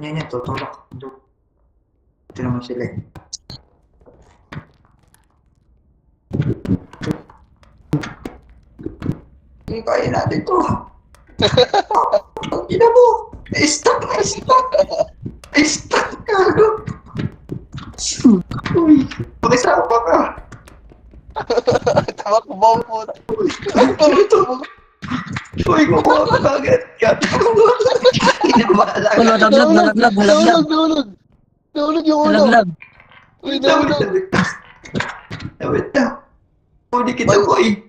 Yan, tutulak. Ito naman sila eh. Hindi kaya natin to. Ina mo! Na-stuck! Na-stuck! Gago! Uy! Pakisama ka! Tamakbo po. Ito! Uy! Kukuha ka agad! Hindi mo maalala. Nahulog. Nahulog yung ulo. Uy, nahulog. Wait na. Huli kita, boy.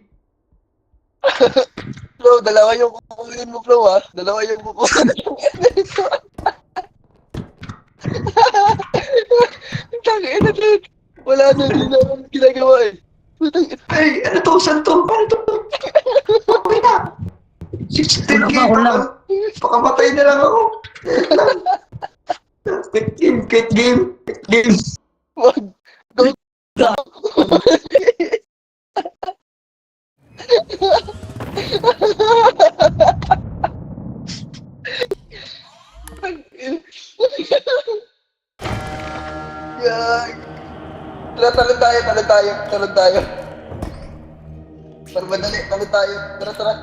Bro, dalawa yung kukunin mo, bro, ha? Dalawa yung kukunin mo. Tangin na, dude. Wala na, hindi na akong ginagawa, eh. Ay, ano to? Saan to? Paano to? Okay na. 16 game. Pakamatay na lang ako. Quit game. Wag. Go. Yan. Talon tayo. Para madali, talon tayo. Tara.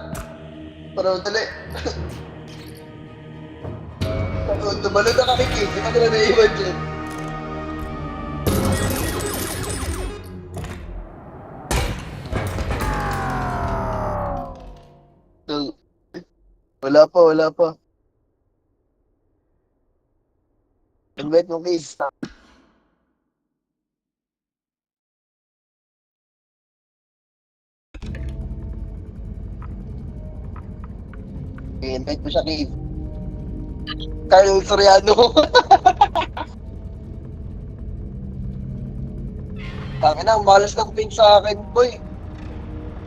Para madali. Tumalon na kami, Kim. Hindi ka na naiwan dyan. Wala pa. Invite mo, Kiss. I-invite mo siya, Kiss. Carl Soriano. Tangin na, malas ng pink sa akin, boy.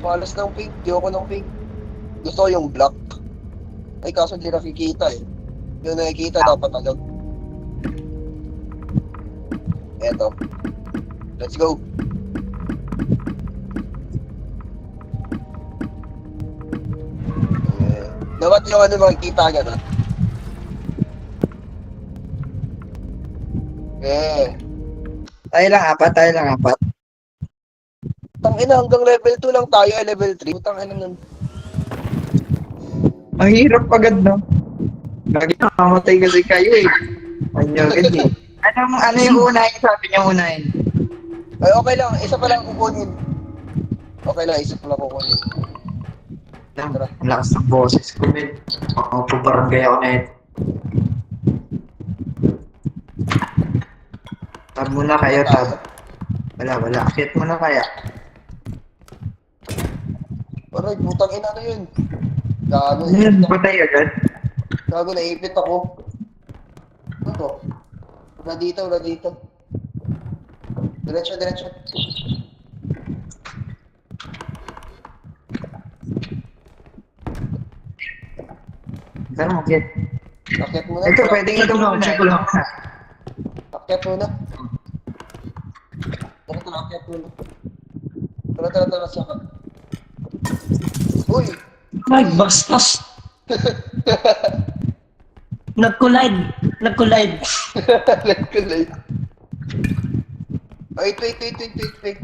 Malas ng pink. Di ako ng pink. Gusto ko yung black. Ay, kaso hindi nakikita eh. Yung nakikita, dapat agad. Eto. Let's go. Dapat yung ano makikita agad, ha? Tayo lang apat. Tangina, hanggang level 2 lang tayo, level 3. Tangina nun. Ang hirap agad, no? Lagi nakamatay kasi kayo eh. Ano agad eh. Ano yung unahin? Sabi niya unahin. Ay, okay lang. Isa pa lang kukunin. Isa pa lang kukunin. Ang lakas ng boses ko, men. Pubarangay ako na ito. Tab muna kayo, tab. Wala. Akit muna kaya. Aray, putang ina na yun. Gago, Yan, patay agad. Gago, naipit ako. Ano to? Wala dito. Diretso. Saan mo, Kit? Akyat muna. Ito, pwedeng ito muna. Check ko lang. Akyat muna. Akyat muna. Tara, saka. Uy! Ay, bastos! Nag-collide! Nag-collide. Ay, wait.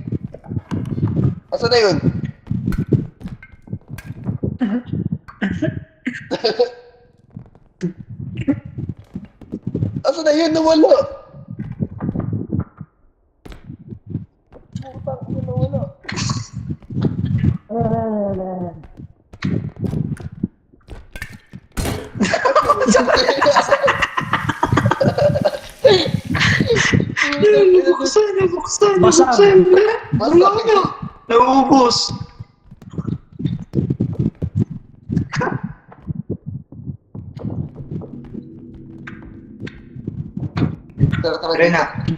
Asa na yun? Asa na yun? Nawala! Putang ina, nawala. Buksan. Basag. Wala na. Naubos.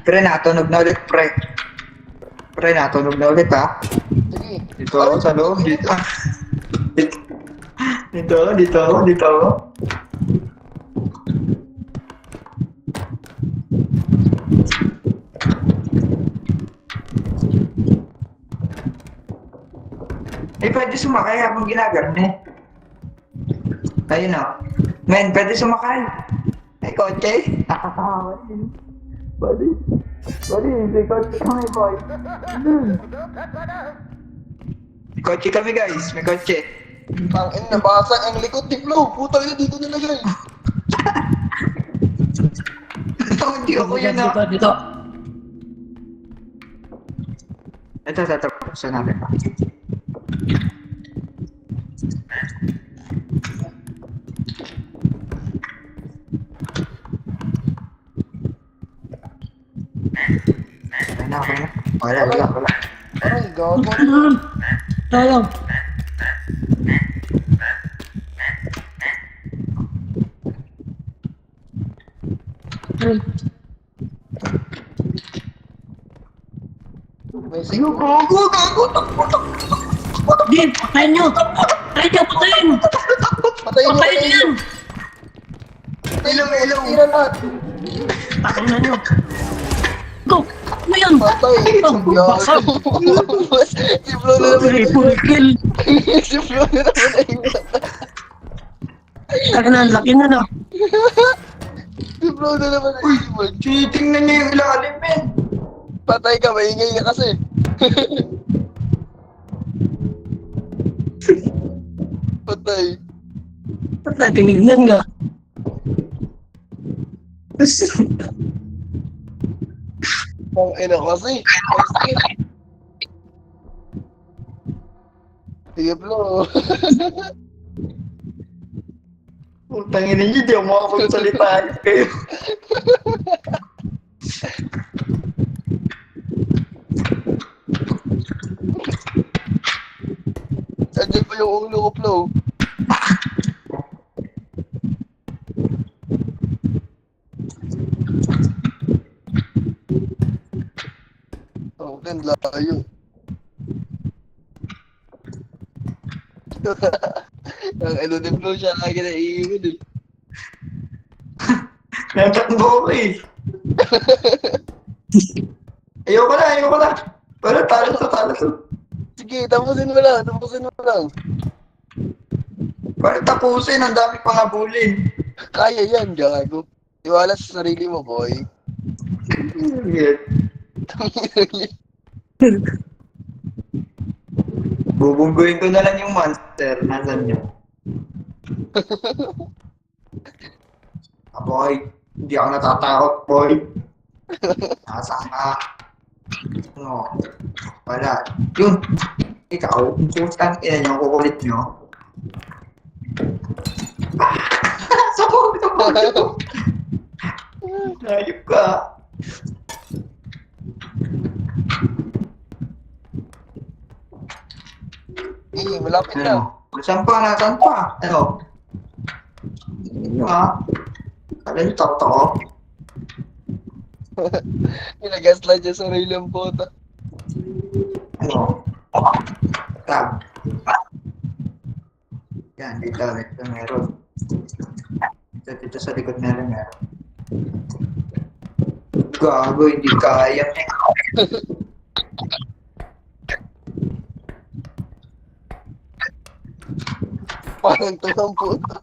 Pre na, tunog na ulit, pre. Pre na, tunog na ulit, ha? Sige. Dito ako sa loob, dito. Dito ako. Pwede sumakay habang ginagarne. Ayun o. Men, pwede sumakay. May kotse? Nakakawa yun. Buddy. Buddy, may kotse kami, boy. May kotse kami, guys. May kotse. Tangin, nabasag ang likod ni Flo. Putang ina, dito nilagay. Ito, hindi ako yun, Dito, ah. dito. Ito, tatapos natin. Okay na, okay na. Wala. Aray, gago. Sayang. Ay, May Ano, signal. gago, takbo. Di, patayin nyo! Patayin nyo, patayin! Patayin niyo, Patayin nyo yan! Ilaw. Tira lahat. Patayin na nyo! Go! Ano yan? Patay. Ang basag! Si Flo na naman. Triple kill! Si Flo na naman ay Taka na, laki na na! Si Flo na naman ay iwan. Tinitingnan niya yung ilalim, men. Patay ka, maingay ka kasi. Patay. Ba't na tinignan ka? Ang ina kasi. Sige, Flo. Putangin ninyo, di ako makapagsalita kayo. Andiyan pa yung ulo ko, Flo. Oh, then layo. Ang ano din, Flo, siya lagi na iingon eh. Natakbo ko eh. Ayoko na. Pero talo to. Sige, tapusin mo lang. Para tapusin, ang dami pang habulin. Kaya yan, gago. Iwala sa sarili mo, boy. Bubungguin ko na lang yung monster. Nasaan niyo? Boy, hindi ako natatakot, boy. Nasaan ka? No. Wala. Yun. Ikaw, putang ina niyo, kukulit niyo. Sabog. Layip ka. Malapit na. Ano? Nasaan pa? Ano? Ano ha? Kala niyo takot ako? Ginagaslight niya sa sarili ang bota. Ano? Tab. Yan, dito meron. Dito sa likod meron. Gago, hindi kaya. Parang tunang puta.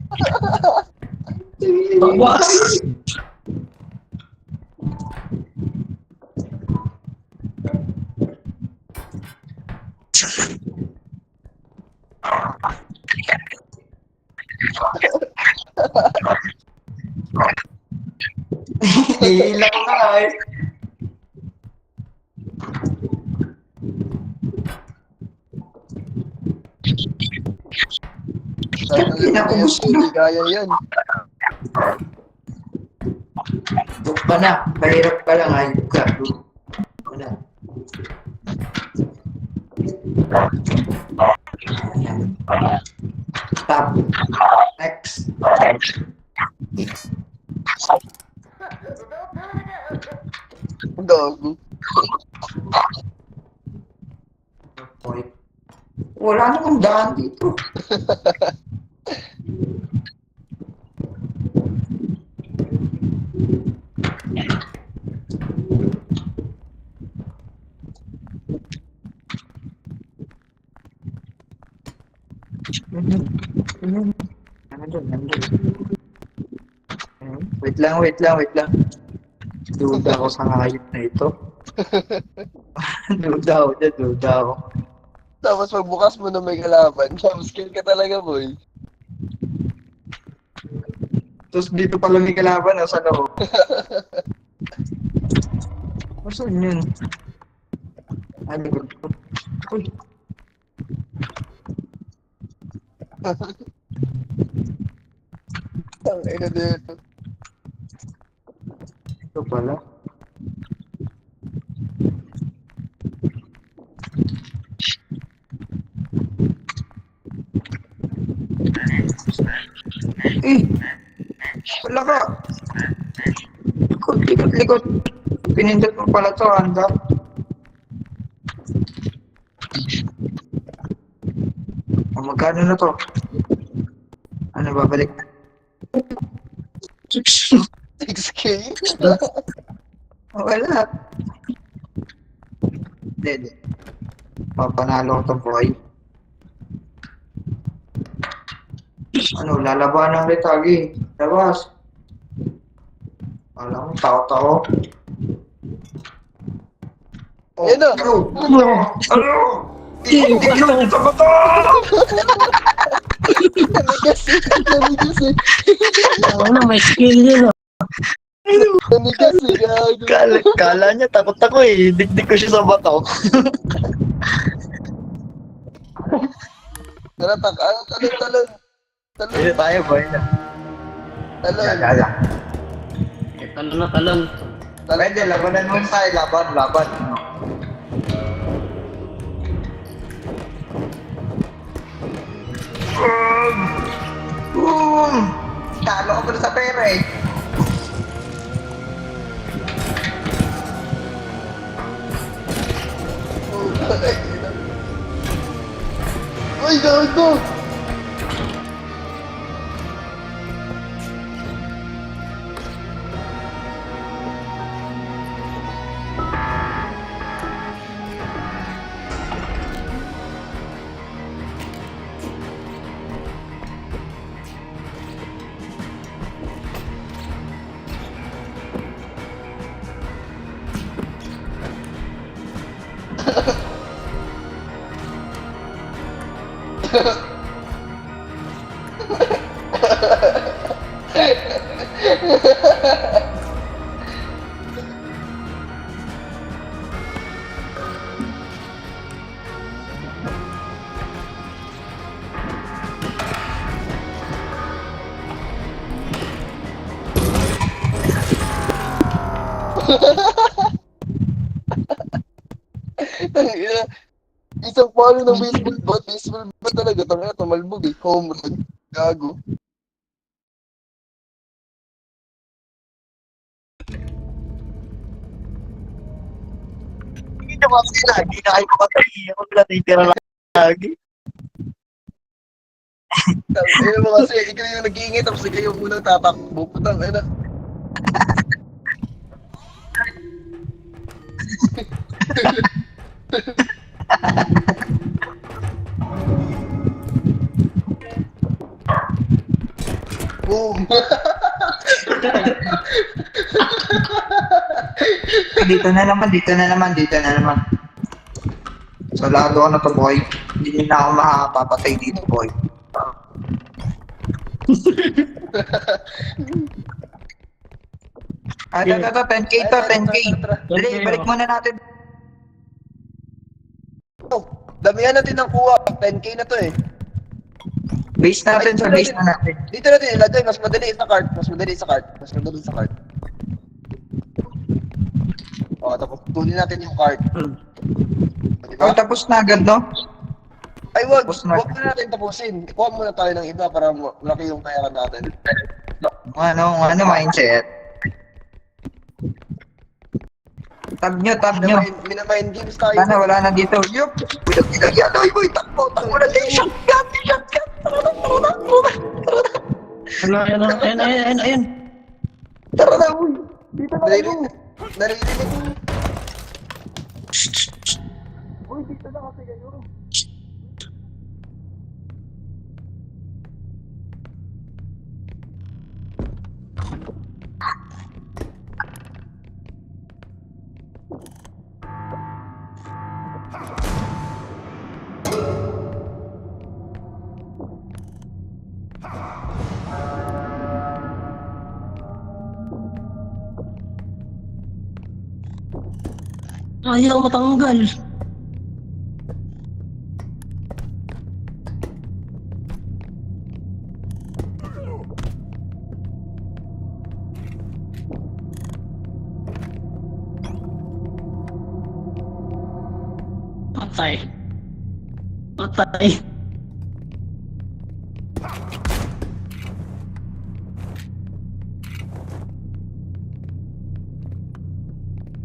Bawas! Hihila ko na nga eh. Pinakubos ko. Hindi kaya yan. Tuk ka na. Mahirap ka lang. Ayop ka. Wala. Stop. Next. Gago. Point. Wala namang daan dito. Nandun. Wait lang, wait lang, wait lang. Duda ako sa hayop na ito. Duda ako dyan, duda ako. Tapos pagbukas mo na may kalaban, jump scare ka talaga, boy. Tapos dito pa lang may kalaban, nasa loob. Saan yun? Ay, likod ko. Uy, Ang ina dito. ito pala. Eh! Wala ka! Likod, likod, likod. Pinindot mo pala to, handa. O, magkano na to? Ano, babalik? 6K? Wala. Hindi, hindi. Papanalo ko to, boy. Ano, lalabanan ulit, Agi. Labas. Alam mo, tao-tao. Ayun na! Ano? Ano? Hindi ko ito ba to? Nanigas eh! Nanigas eh! Ako na, may skill yun. Nanigas eh! Gago! Kala niya, takot ako eh. Dikdik ko siya sa bato. Tara, ano? Talon, talon! Talon! Hindi tayo, boy. Talon! Yala. Talon na talon. Pwede, labanan mo tayo. Laban, laban. Talo ko pa sa pera eh. Uy, gago! Tangina. Isang palo ng baseball bat talaga. Tangina, tumalbog eh. Home run. Gago. Hindi naman sila. Hindi na kayo patay. Ako natitira lang lagi. Tangina mo kasi, ikaw yung nag-iingay tapos ikaw yung unang tatakbo. Putang ina. Boom! Dito na naman, dito na naman, dito na naman. Salado ko na to, boy. Hindi na ako makakapapatay dito, boy. Ito, 10k to, 10k. Dali, balik muna natin. Damihan natin ng kuha. 10k na to eh. Base natin sa base na natin. Dito natin ilagay. Mas madali sa cart. Mas madali sa cart. Mas madali sa cart. O, tapos tunin natin yung cart. Diba? Oh, tapos na agad, no? Ay, wag. Tapos na. Wag na natin tapusin. Ikuha muna tayo ng iba para malaki yung kaya natin. Ano mindset? Tab nyo. Minamind games tayo. Sana wala na dito. Yup! Bilag yan, oy, boy! Takbo na din! Shotgun! Shotgun! Ayun. Tara na, uy! Dito na kayo! Naririnig. Uy, dito na kasi kayo. Ayaw matanggal. Patay. Patay.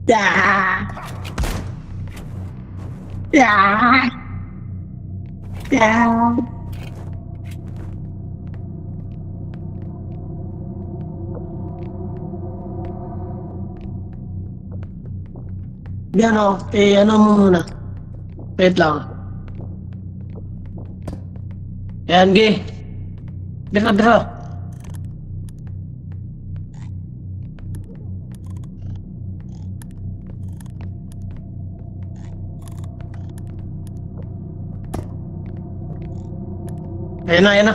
Yeah. Yeah. Yeah. Yan o, ano mo muna. Wait lang. Yan, Gi. Bira, bira. Ayan na, ayan na.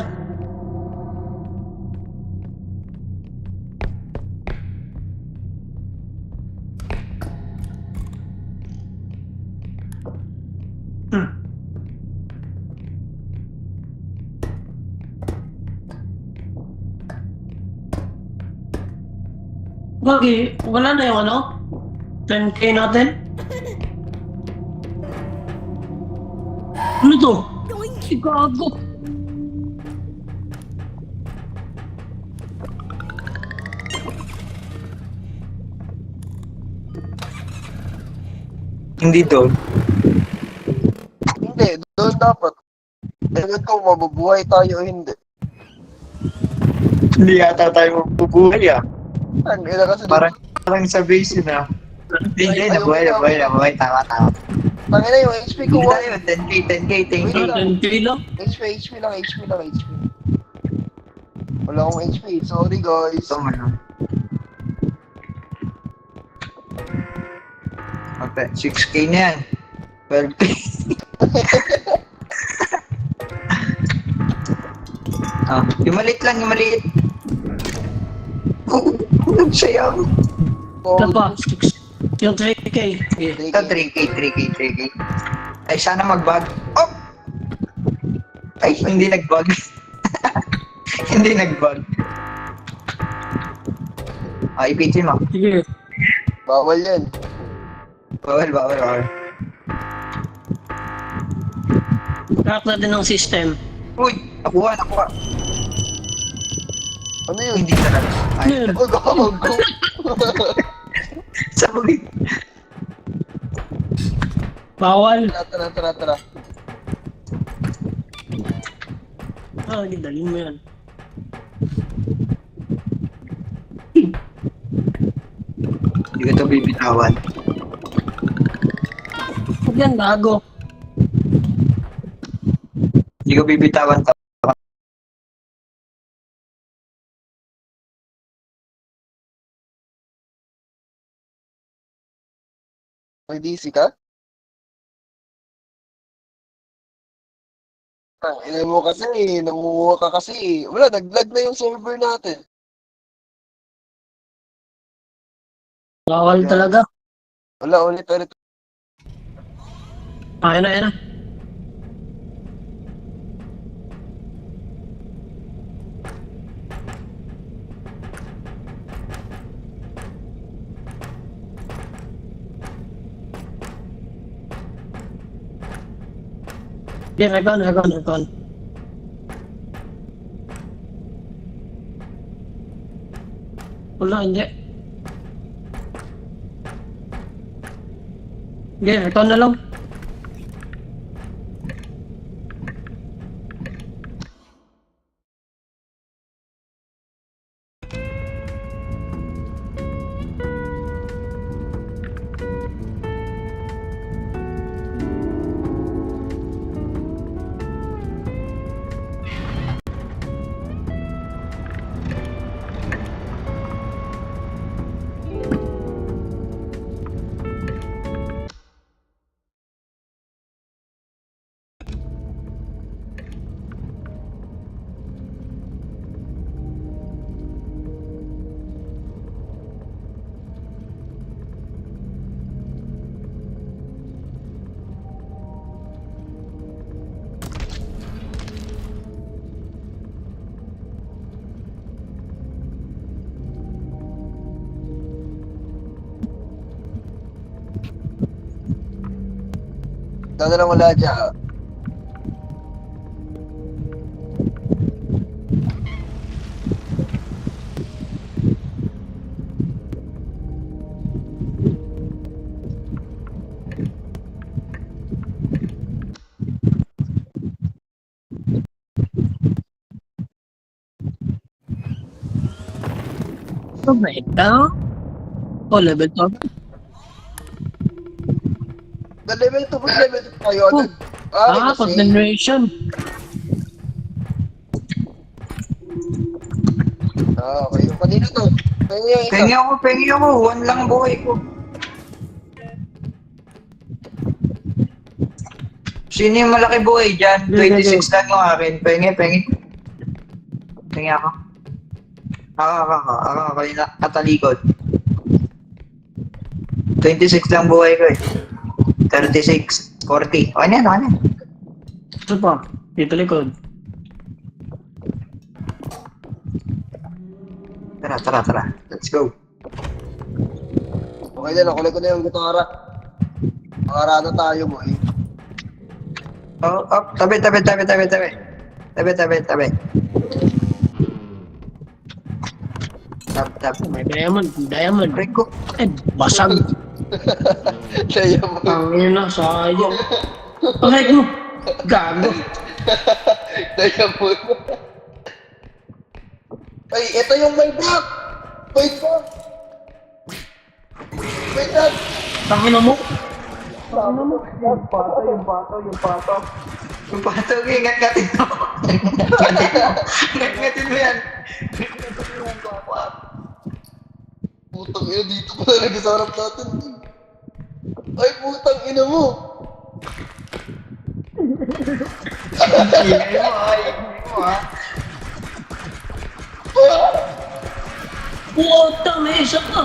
Gagi, wala na yung ano? 10K natin? Ano to? Si Gago. Hindi doon. Hindi, doon dapat. Ewan ko, mabubuhay tayo o hindi. Hindi yata tayo mabubuhay ah. Ang ina kasi Parang sa base na. Hindi, nabuhay. Tama. Tangina yung HP ko. Hindi tayo, 10K, thank you. 10K lang? HP lang. Wala akong HP. Sorry guys. Ito mo lang. Okay, 6K na yan. 12K. Yung maliit lang, yung maliit. Nagsayaw. Ito pa. Yung 3K. Yeah. Ito, 3K. Ay, sana mag-bug. Oh! Ay, hindi nag-bug. Hindi nag-bug. Ipitin mo. Sige. Bawal yan. Bawal. Crack na din ng system. Uy, nakuha. Ano yun? Hindi talaga. Ay, Yun. Gago. sabay. Bawal. Tara. Dalhin mo yan. Hindi ko ito bibitawan. Huwag yan, bago. Hindi ko bibitawan to. May DC ka? Ina mo kasi, nangunguha ka kasi. Wala, nag-lag na yung server natin. Bawal Yan. talaga. Wala, ulit. Ayan na. Yeah, recon. Wala, hindi. Yeah, recon na lang. Dahil na lang wala dyan. Ano ba ito? Oh, level 2. Na level 2 ba level 2 tayo agad? Ah, kasi... concentration. Okay. Kanino to? Kanino yung isa? Pengi ako. One lang buhay ko. Sino yung malaki buhay dyan? 26 lang yung akin. Pengi. Pengi ako. Ako yung katalikod. 26 lang buhay ko eh. 36, 40. O yan. Ito pa. Dito likod. Tara. Let's go. Okay na, nakulay ko na yung gitara. Makara na tayo mo eh. Oh, tabi. Tabi. Tap. May diamond. Rico. Eh, basag. Kaya mo. Ang ina, sayang. Bakit mo? Gago. Kaya mo. Ay, ito yung may block! Wait pa! Wait lang! Tangina mo. Yung pato. Yung pato, ingat-ngatin mo. Ingat-ngatin mo yan. Putang ina, dito pa talaga sa harap natin. Ay, putang ina mo! Ingay mo ha. Putang, may isa pa.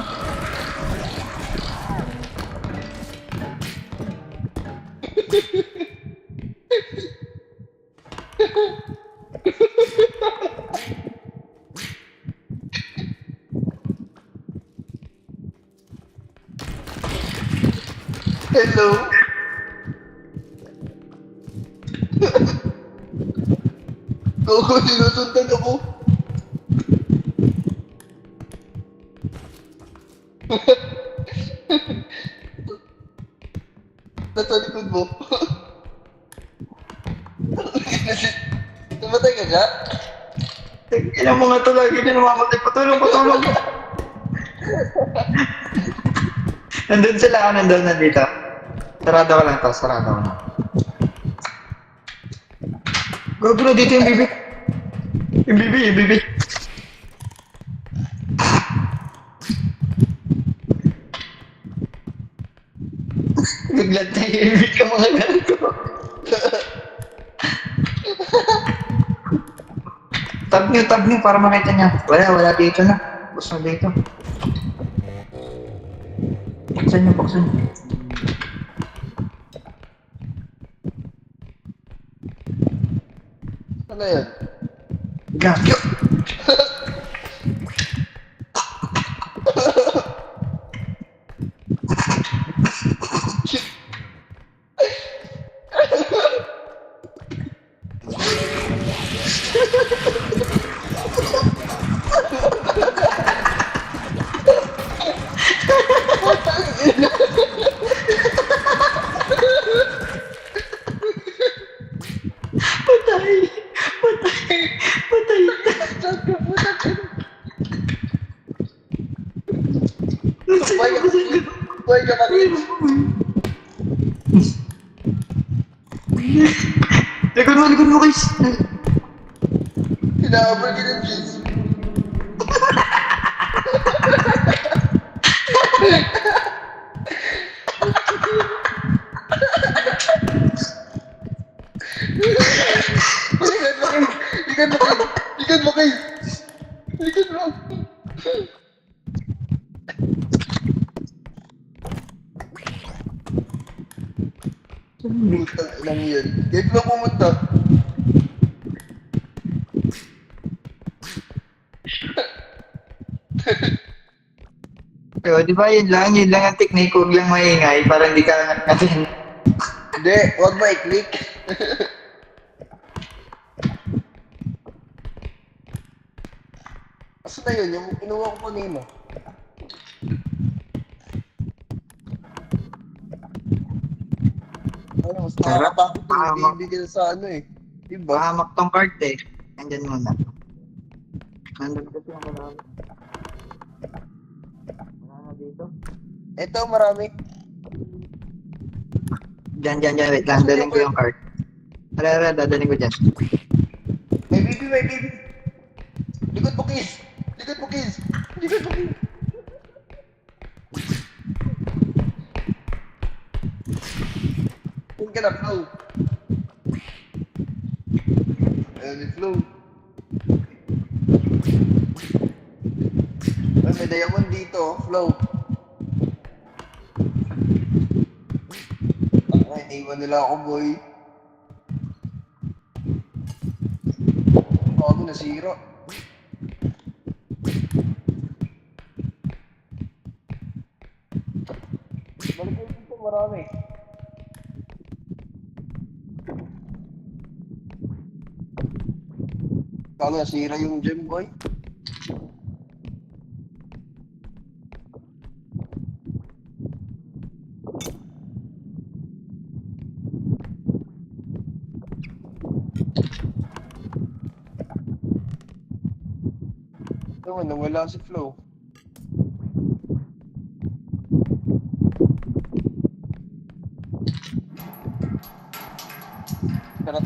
Hello? Gogo, sinusundan ako. Nasa likod mo. Tumatay ka siya? Ilan mo nga ito lagi na namamatay. Patulong. Nandun sila, nandito. Sarado ko lang to, Bro, dito yung bibi. Yung bibi. Biglat na yung bibi ka mga gago. Tab niyo para makita niya. Wala dito na. Gusto dito. Buksan niyo. Ano yan? Gago. Boy ka pa rin. Likod mo guys. Hinahabol ka ng kids. Likod mo kayo. Butang ilang yan. Kahit na pumunta. Di ba yun lang ang technique, huwag lang maingay para hindi ka natin. Hindi, huwag ba i-click? Asa na yun? Yung kinuha ko kanina. Ano, mas nakakatakot yung bibigyan sa ano eh. Diba? Mahamak tong cart eh. Andyan muna. Nandun kasi yung marami. Marami dito. Ito, marami. Diyan. Wait lang. Daling ko yung cart. Tara. Dadaling ko dyan. May bibi. Likod mo, kids. Likod mo, kids. Saan ka na, Flow? Ayan ni Flow. Ay, may diamond dito, oh, Flow. Ay, naiwan nila ako, boy. Bago nasira. Balik dito, marami. Bago nasira yung gem, boy. Ito, nawala si Flow. Tara.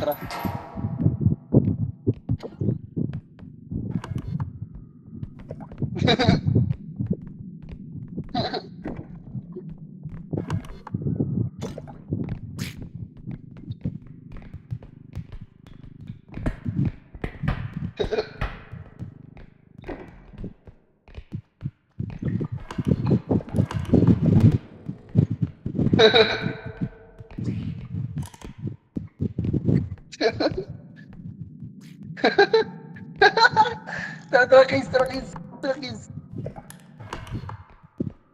Tara, kids.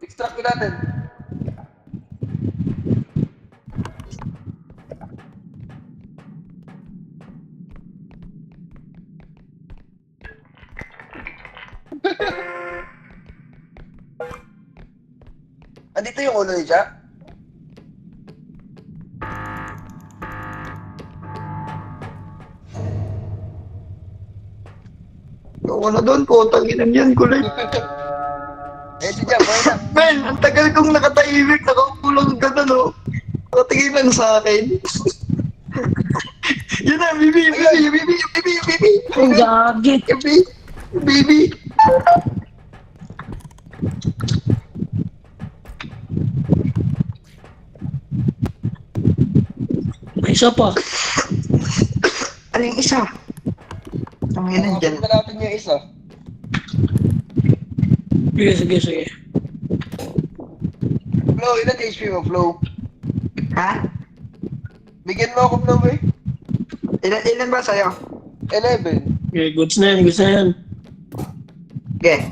Extract ko natin. Andito yung ulo ni Jack. Ako na doon po. Tanginan yan ko lang. Si Jack, boy na. Man, ang tagal kong nakatahimik. Nakakulang ka na, no? Nakatingin lang sa akin. Yun na, bibi. Ang gagi. Bibi. May isa pa. Ano yung isa? Tanginan dyan. Hanapin na natin yung isa. Sige. Flow, ilan HP mo, Flow? Ha? Bigyan mo ako, Flow, eh. Ilan ba sa'yo? 11. Okay, goods na yan. Okay.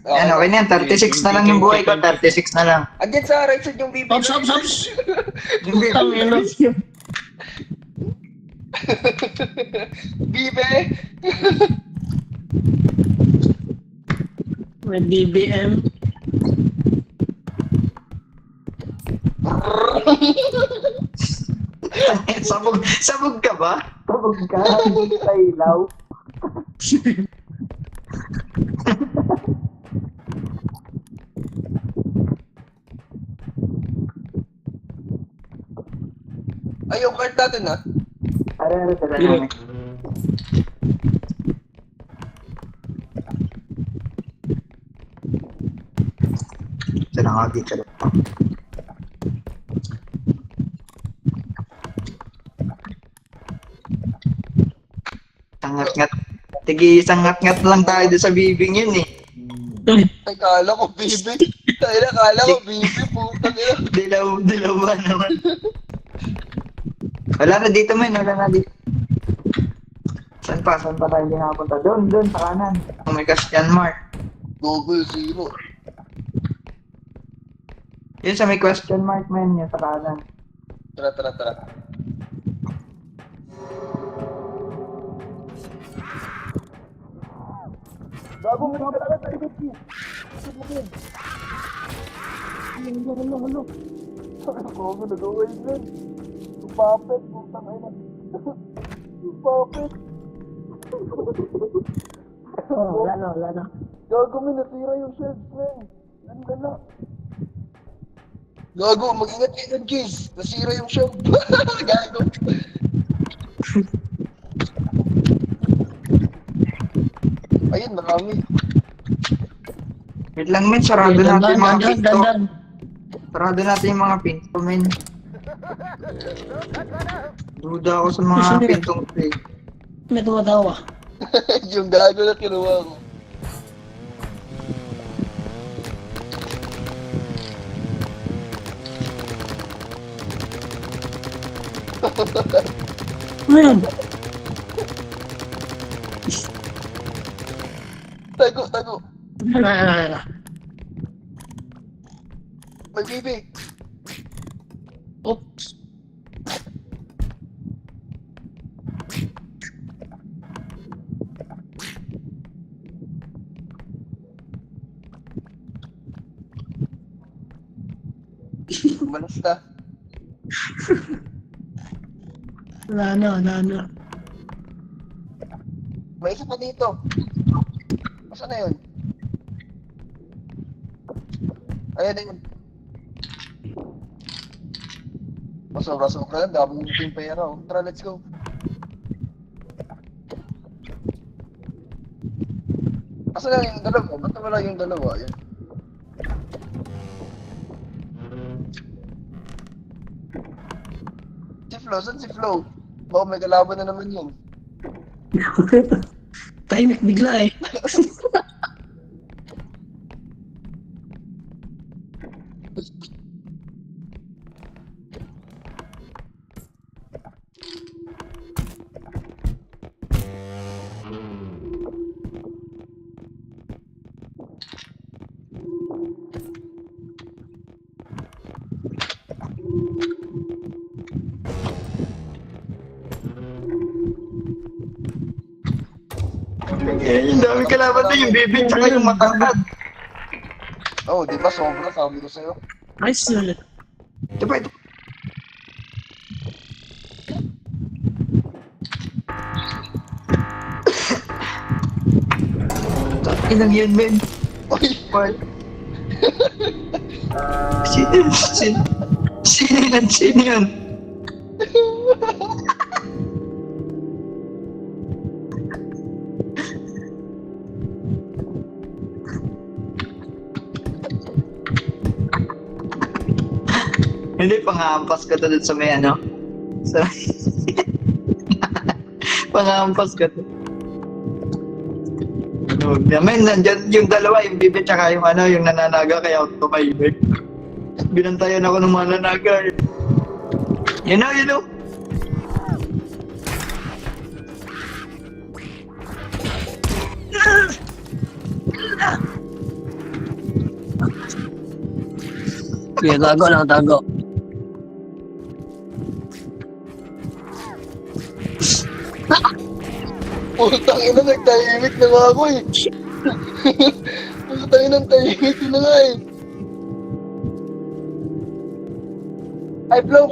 Ano, okay na yan. 36 na lang yung buhay ko. 36 na lang. Andyan sa right side yung BB. Ops. Yung bibi. Tang ina. Bibe! May BBM. Sabog ka ba? Sabog ka? Hindi sa ilaw. Ay, yung card natin, ha? Ano sa dynamic? Ito na nga dito. Sangat-ngat. Isang ngat-ngat lang tayo doon sa bibing yun eh. Ay, kala ko, bibi. Kala ko, bibi. Putang ina. Dilaw ba naman? Wala na dito man, wala na dito. Saan pa tayo hindi nakapunta? Doon, sa kanan. Kung may question mark. Google Zero. Yun sa may question mark man, yun sa kanan. Tara, tara, tara. Bago mo ka talaga sa ikot ki. Hello. Ako, nag-away din. Puppet, putang ina. Puppet. Oh, wala na. Gago, may nasira yung shelves, men. Ganda na. Gago, mag-ingat kayo dun, Kiz. Nasira yung shelf. Gago. Ayun, marami. Wait lang, men. Sarado Okay, natin yung mga pinto. dandan. Sarado natin yung mga pinto, men. Duda ako sa mga Gusto niya. pintong to eh. May tumatawa. Yung gago na kinuha ko. Ano yun? Tago. Ano? May bibi. Oops. Umalas na. Wala na. May isa pa dito. Masa na yun? Ayan na yun. Sobra-sobra lang. Dami yung pera. Oh. Tara, let's go. Asa na yung dalawa? Ba't wala yung dalawa? Ayan. Saan si Flo? Baka may kalaban na naman yun. Tahimik bigla eh. Eh, yung dami kalaban to, yung baby tsaka yung matangkad. Oh, di ba sobra? Sabi ko sa'yo. Nice yun. Ito pa, ito. Ilang yan, men. Uy! What? Sino yan? Hindi, pang-aampas ka to dun sa may ano. Sa... pang-aampas ka to. Men, nandyan yung dalawa, yung bibi tsaka yung ano, yung nananaga, kaya ako tumahimik. Binantayan ako ng mga nananaga. You know. Kuya, tago. Putang ina, nagtahimik na nga ako eh. Putang ina, tahimik na nga eh. Ay, Flo.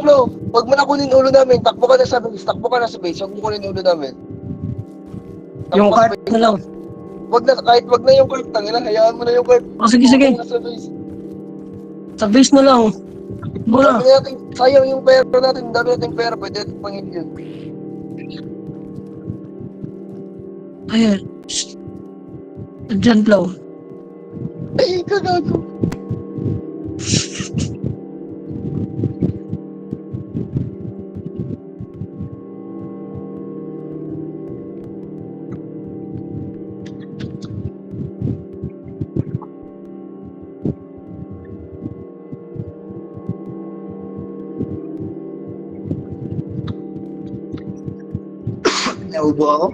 Huwag mo na kunin ulo namin. Takbo ka na sa base. Huwag mo kunin ulo namin. Takbo Yung ka sa cart base. na lang. Wag na yung cart. Tangina, hayaan mo na yung cart. Oh, sige. Takbo ka na sa base. Sa base na lang. Muna. Sabi natin, sayang yung pera natin. Dami natin pera. Pwede natin pangin yun. Ayan. Diyan, Flo. Ay, kagago. Naubo ako.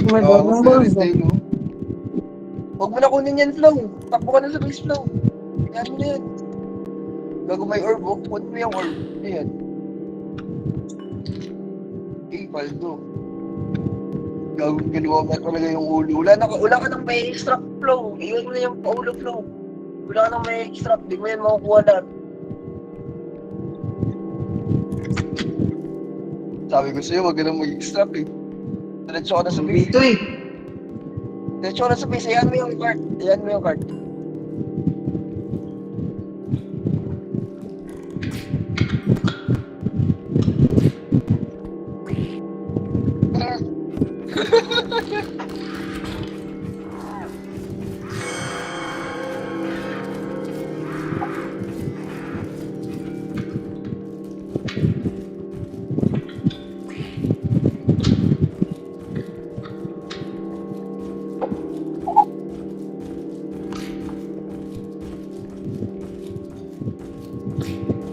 Oh my God, Gago, ang Ferris boss. Day, no? Huwag mo na kunin yan, Flow. Takbo ka na sa base, Flow. Yan mo na yan. Bago may orb, kunin mo yung orb. Ayan. Okay, Paldo. Gagawin ginawa mo talaga yung ulo. Wala ka nang may extract, Flow. Iwan mo na yung paulo, Flow. Wala ka nang may extract. Di mo yan makukuha lahat. Sabi ko sa'yo, wag ka nang mag-extract eh. Diretso ka na sa base. Dito eh. Diretso ka na sa base. Ayan mo yung card. Ayan mo yung card.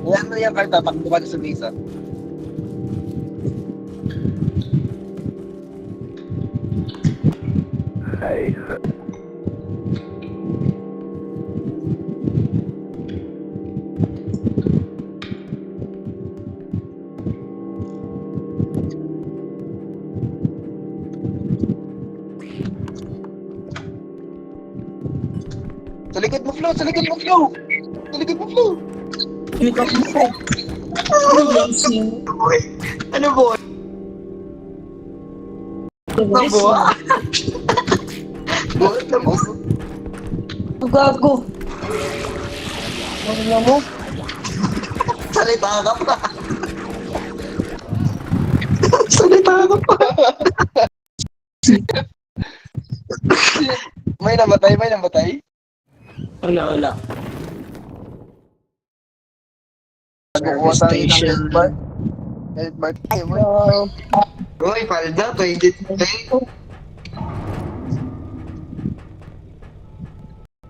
Ayan mo yung card. Tatakbo ka na sa base ah. Sa likod mo, Flow! Sa likod mo, Flow! Sa likod mo, Flow! Wait up mo. Boy. Ano boy? Ano boy? Boy, ano boy? Gago. Ano mo? Salita ka pa. Salita ka pa. May namatay, may namatay. Wala. Nagkukuha tayo ng health bar. Health bar tayo, boy. Boy, palda, 20.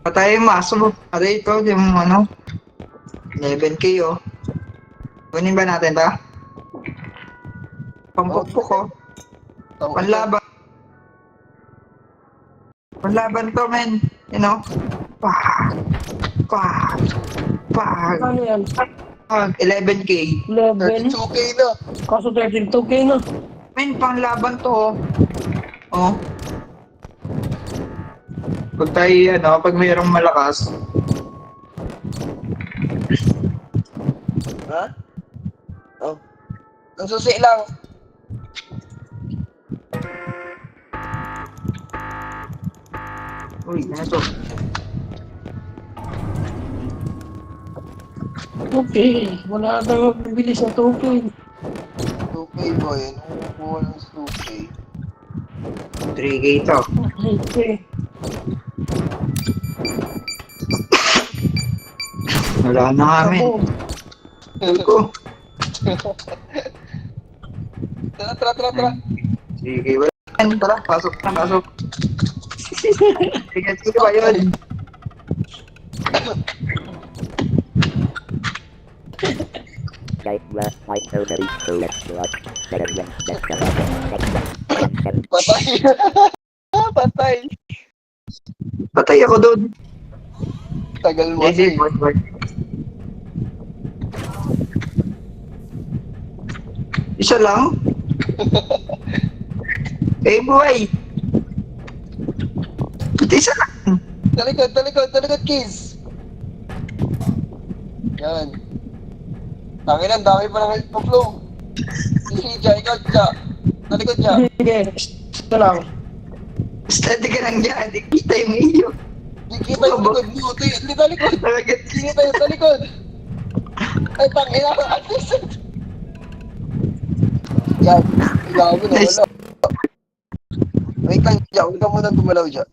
Patay yung maso mo. Aray ito, yung ano. 11k oh. Kunin ba natin ta? Pampukpuk ko. Panlaban. Panlaban to, men. You know? Pag. Ano yan? 11k. 11? 32k na. Kaso 32k na. Men, panglaban to oh. Oh. Pag tayo, ano, pag mayroong malakas. Ha? Oh. Ang susi lang. Uy, ano to? Okay. Wala na magbibilis na 2k. 2k, boy. Anong kukuha ng 2k? 3k to. Okay. Wala na kami. Ako. Ko. Tara. Sige, wala. Tara, pasok. Sige ba yun? Patay. Patay. Patay ako doon. Tagal mo Sige, kasi. boy. Isa lang? Eh, boy. Isa lang. Talikod, kids. Yan. Tangin ang dami pa ng health mo, Flow. Si Jai, ikaw, Jai. Talikod, Jai. Sige. Ito lang. Steady ka lang dyan. Di kita yung iyo. Di kita yung likod mo. Di talikod. Talagat. Di kita yung talikod. Ay, tangin ako. At least. Yan. Ikaw mo na, wala. Wait lang, Jai. Huwag ka muna gumalaw, Jai.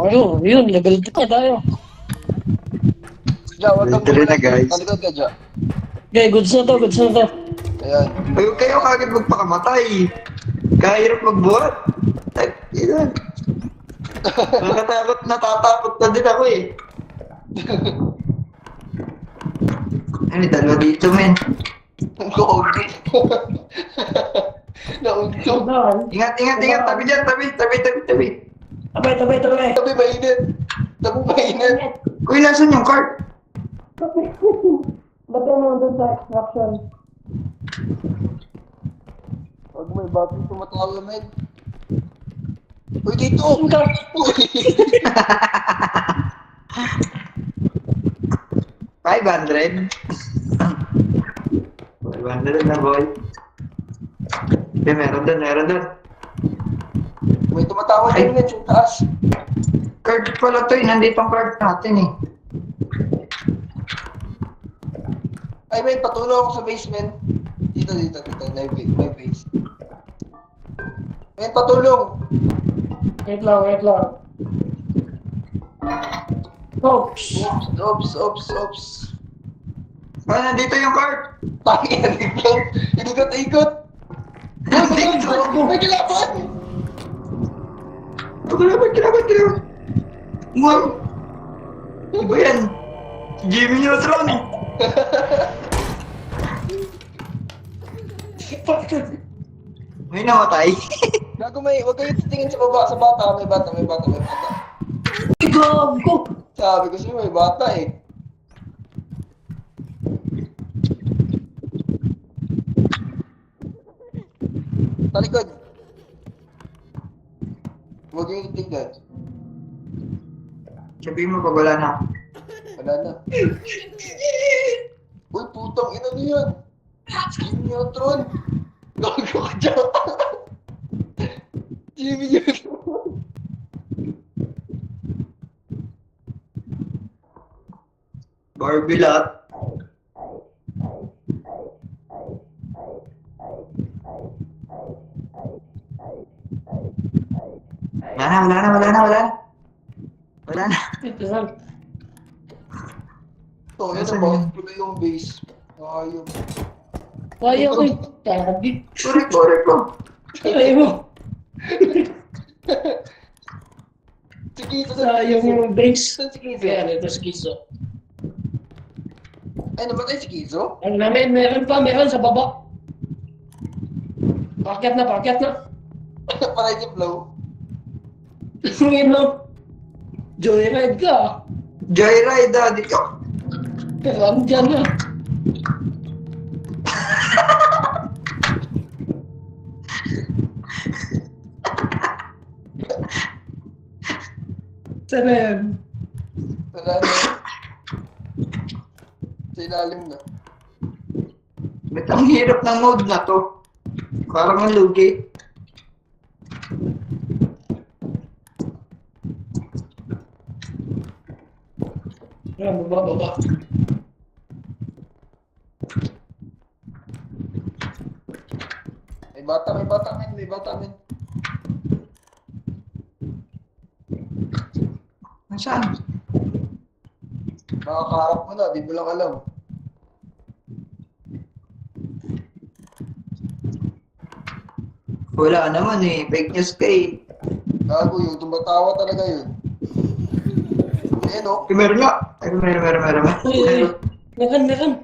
Yun. Level 2 na tayo. Jai, huwag kang Level 3 na, guys. Talikod ka, Jai. Okay, goods na to. Ayan. Huwag kayo kagad magpakamatay. Kahirap magbuhat. Ay, yun. Natatakot na din ako eh. Ano, dalawa dito, men. Gogi. Nauntog. Ingat, ingat, ingat. Tabi dyan, tabi. Tabay. Sabi mainit. Sabi mainit. Uy, nasan yung cart? Ba't ka nandun sa extraction? Pag may battery tumatawa, men. Uy, dito! Saan ka? Uy! 500. 500 na, boy. Okay, meron doon. May tumatawa din men sa taas. Card pala to, nandito ang card natin eh. Ay, men, patulong ako sa basement. Dito. May base. Men, patulong! Wait lang. Oops. Oops. Ah, nandito yung card. Pangyan, ikot. May kalaban! Kailangan. Wow. Ano ba yan? Jimmy Neutron. May namatay. Gago, huwag kayo titingin sa baba, sa bata. May bata. Gago! Sabi ko sa'yo, may bata eh. Talikod. Huwag kayong titingnan. Sabihin mo pag wala na. Wala na. Uy, putang ina na yan. Jimmy Neutron. Gago ka dyan. Jimmy Neutron. Barbie lot. Wala na. Ito lang. Ito, yan Nasaan ang bakit yun? pala yung base. Ayun. Kaya ko eh. Tabi. Correct ko. Kaya mo. Sige, ito Sayang yung base. Saan si Kizo? Kaya ito si Kiso. Ay, namatay si Kizo? Ang namin, meron sa baba. Pakyat na. Patay si Flow. Ngayon lang. Joyride ka. Joyride, dito. Pero ang dyan na. Sana yan. Wala na. Sa ilalim na. Ba't ang hirap ng mode na to? Parang ang lugi. Ayan, baba. May bata, men. Nasaan? Makakaharap mo na, di mo lang alam. Wala naman eh. Fake news ka eh. Gago yung tumatawa talaga yun. Eh, no? Eh, meron nga. Ay, meron. Uy, meron.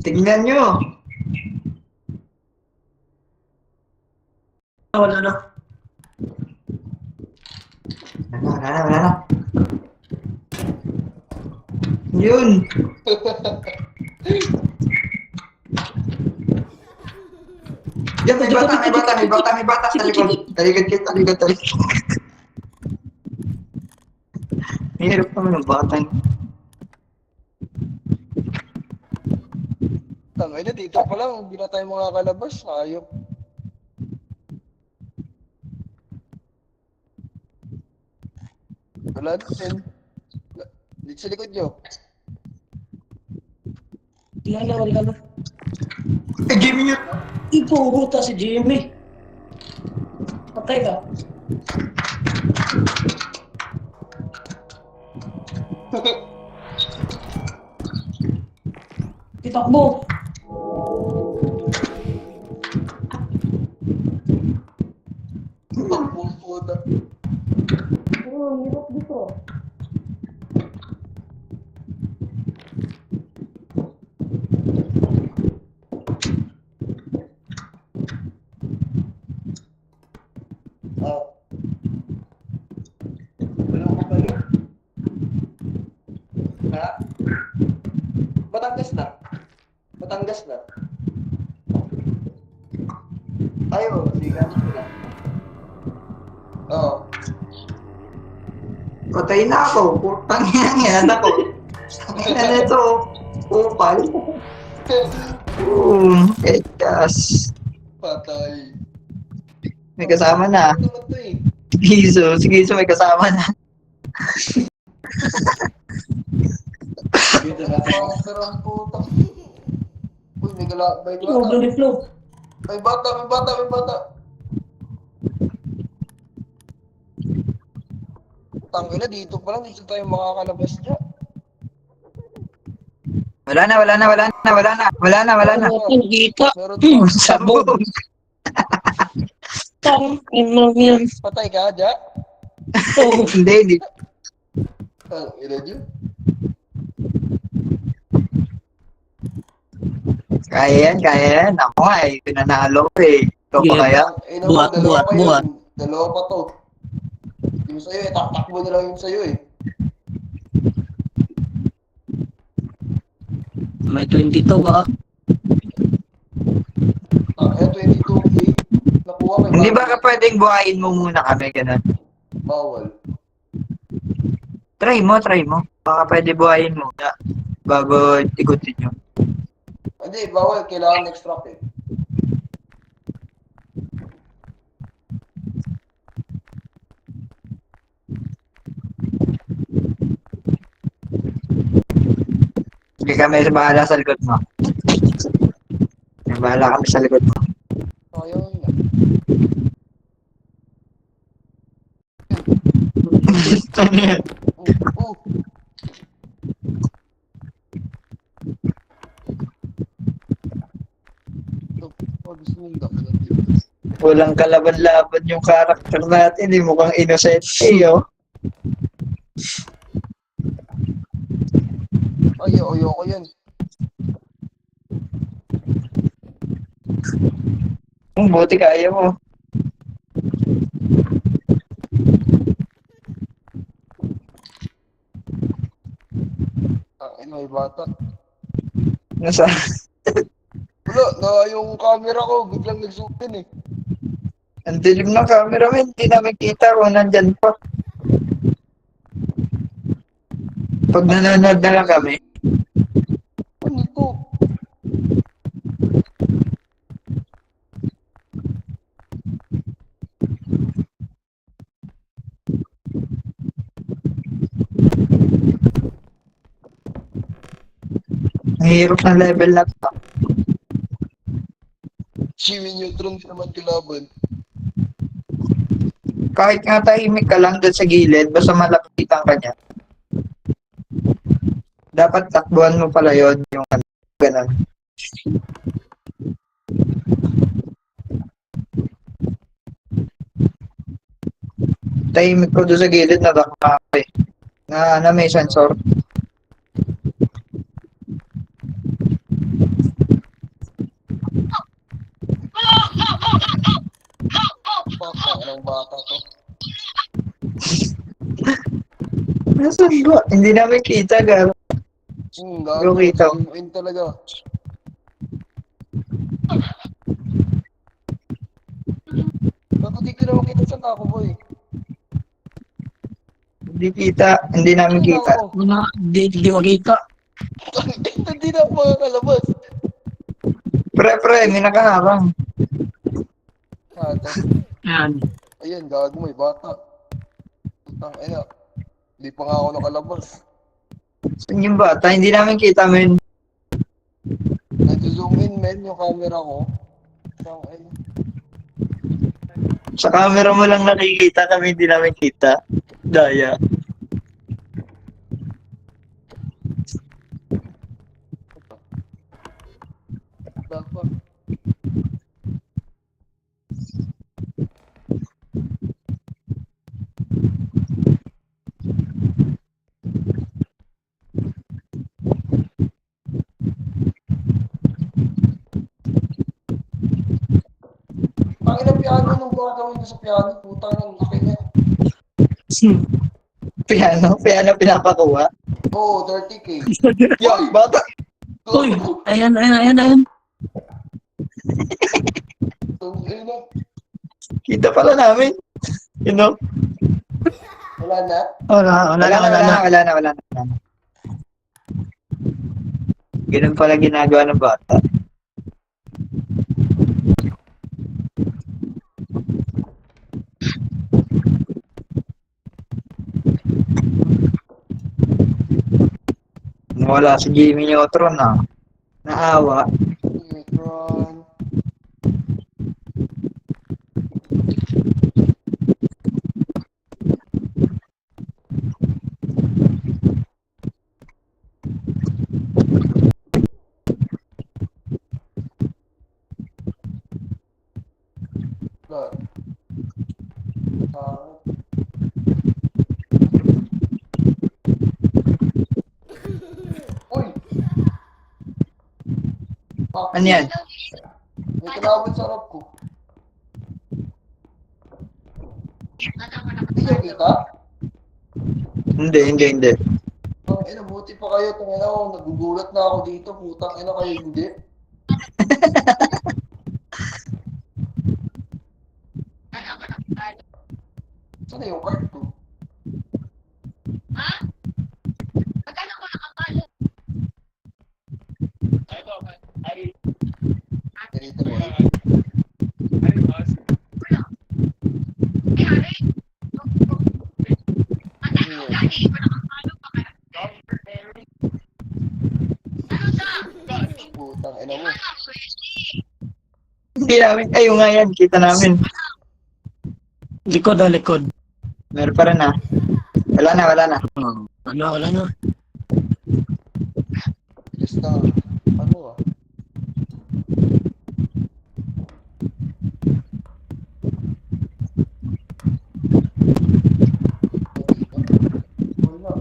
Tingnan nyo. Wala na. Wala na. Yun. Yan, may bata sa likod. Talikod. Hirap naman ng bata. Tangay na, dito pa lang, hindi na tayo makakalabas. Ayop. Wala din. Dito sa likod nyo. Wala na. Eh, Jimmy nyo. Ipuhuta si Jimmy. Patay ka. Itakbo. Takbong puta. Batangas na. Batangas na. Ayaw, sige ka na. Oo. Patay na ako. Putang yan ako. Ano ito? Upal. Ekas. Patay. May kasama na. Ano naman to eh? Si Giso may kasama na. Monster ang puta. Uy, may gala. May Flow, bata. glory flow. May bata, may bata, may bata. Tangina, dito pa lang. Dito tayo makakalabas dyan. Wala na. Kita. Meron pa. Sabog. Tang, ano yan? Patay ka, dyan? Oh, Hindi. Ina dyan? Kaya yan. Ako nga eh. Pinanalo ko eh. Ito pa kaya? Ina mo, Buhat, dalawa pa buhat. yun. Dalawa pa to. Yung sa'yo eh, takbo na lang yung sa'yo eh. may 22 ba? Eh, 22K. Nakuha may Hindi ba ka pwedeng buhayin mo muna kami? Ganun. Bawal. Try mo. Baka pwede buhayin mo muna bago ikutin nyo. Hindi, bawal. Kailangan extract eh. Hindi kami bahala sa likod mo. May bahala kami sa likod mo. Ayaw na. Oh. Gusto mong dakilan dito. Walang kalaban-laban yung karakter natin. Eh. Mukhang innocent eh, oh. Ay, ayoko yan. Buti kaya mo. May bata. Nasa... Wala, na yung camera ko, biglang nag-zoom in eh. Ang dilim ng camera, man. Hindi namin kita kung nandyan pa. Pag nanonood na lang kami, Ano to? ang hirap ng level na to. Jimmy Neutron din naman kalaban. Kahit nga tahimik ka lang doon sa gilid, basta malapitan ka niya. Dapat takbuhan mo pala yun, yung ano, ganun. Tahimik ko doon sa gilid, natakpa ako eh. Na may sensor. Bata, anong bata to? Nasaan ba? Hindi namin kita, garo. Gago, Yung kita. zoom in talaga. Bago di ko naman kita sa ako, boy. Hindi kita, hindi namin kita. Wala, di makita. Hindi na ako makakalabas. Pre, may nakaharang. Ito. Yan. Ayan, gago, may bata. Putang ina. Hindi pa nga ako nakalabas. Saan yung bata? Hindi namin kita, men. Nag-zoom in, men, yung camera ko. Putang ina. Sa camera mo lang nakikita, kami hindi namin kita. Daya. Dapat. Pangina piano nung gagawin ko sa piano, putang ng laki niya. Piano pinapakuha. Oo, 30K. Yan, bata. Uy, ayan. Kita pala namin. You know? Wala na? Wala na. Ganun pala ginagawa ng bata. Wala si Jimmy Neutron na. Naawa. Neutron. Wala. Uy! Ano yan? May kinabot sa harap ko. Hindi ka kita? Hindi. Ang ina, buti pa kayo. Tangina ko, nagugulat na ako dito. Putang ina kayo, hindi. Sana yung card ko? Ganito ba yun? Putang ina mo. Hindi namin. Ayun nga yan. Kita namin. Likod. Meron pa rin ah. Wala na. Wala na. Bilis na. Ano ah? Wala.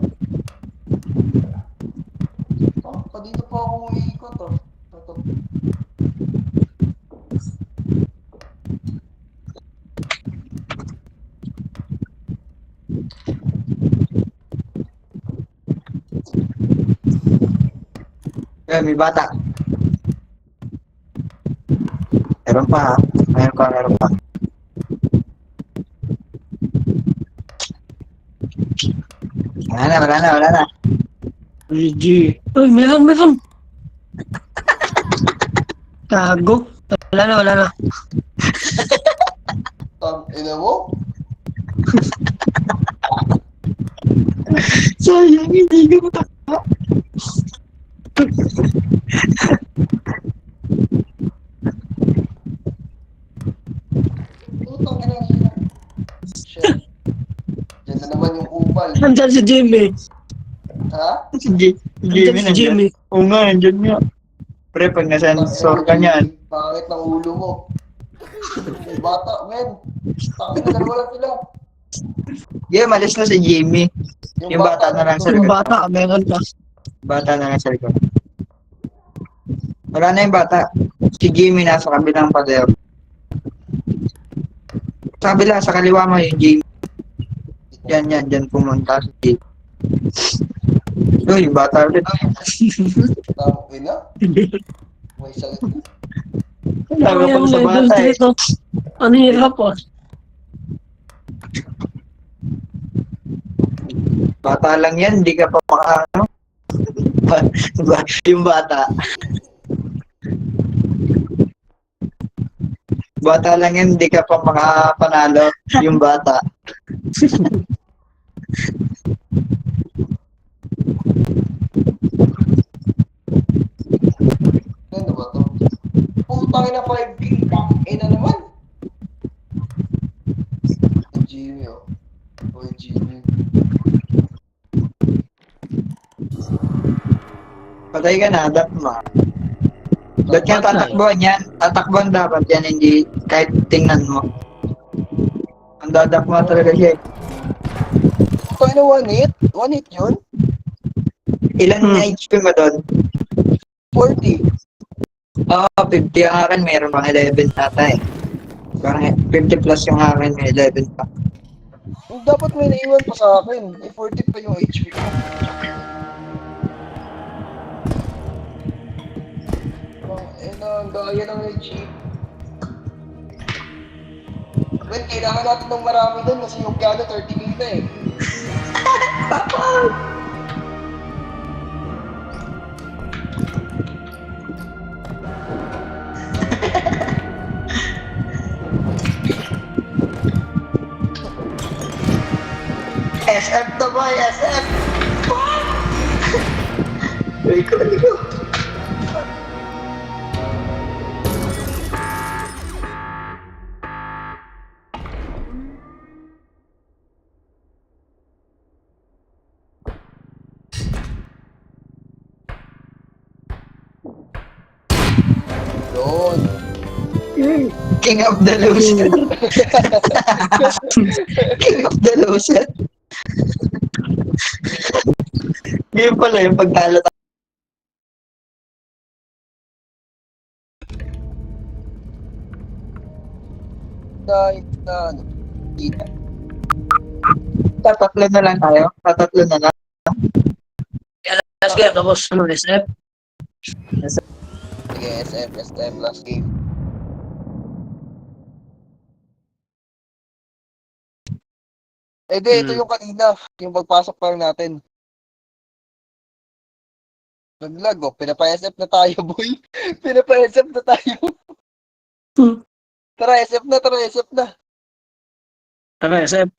Dito pa ako umiikot ah. Ito. May bata. Meron pa ha. Meron pa. Wala na. GG. Uy, meron. Tago. Wala na. Ina mo? Sayang, hindi ko mataka. Putang ina nila. Shit. Diyan na naman yung upal. Nandyan si Jimmy. Ha? Si Jimmy Si Jimmy. Oo nga, nandyan nga. Pre, pag nasensor ka niyan. Pangit ng ulo mo. May bata, men. Tangin na dalawa lang sila. Malis na si Jimmy. Yung bata na lang sa Yung likod. bata, meron pa. Bata na lang sa likod. Wala na yung bata. Si Jimmy nasa kabilang pader. Sa kabila, sa kaliwa mo yung Jimmy. Yan, pumunta si Jimmy. Yung bata ulit. Tangin na? May sakit. Laga pa sa level bata eh. 3 to. Ang hirap ah. Bata lang yan, hindi ka pa makaano. Yung bata. Bata lang yan, hindi ka pa makapanalo. Yung bata. Ano ba to? Putang ina 5K. Ina naman. Jimmy oh. Boy Jimmy. Patay ka na, dat mo. Ba't ka tatakbuhan yan? Tatakbuhan dapat yan, hindi kahit tingnan mo. Ang dadak mo talaga siya. Putang ina 1 hit? 1 hit yun? Ilan na HP mo doon? 40. 50 ang akin, mayroon pang 11 ata eh. Parang 50 plus yung akin, may 11 pa. Dapat may naiwan pa sa akin. May 40 pa yung HP ko. Ang gaya ng cheap. Well, kailangan natin ng marami doon kasi yung piano 30 mil na eh. SF na boy, SF! Ligo. Doon. King of the loser. King of the loser. Yun pala yung pagtalo tayo. Na ano, kita. Tatatlo na lang tayo. Tatatlo na lang. Last game, tapos ano, SF. Sige, SF, last game. Eh di, ito yung kanina, yung pagpasok pa lang natin. Naglag, oh, pinapa-SF na tayo, boy. Pinapa-SF na tayo. Hmm. Tara, SF na. Tara, SF.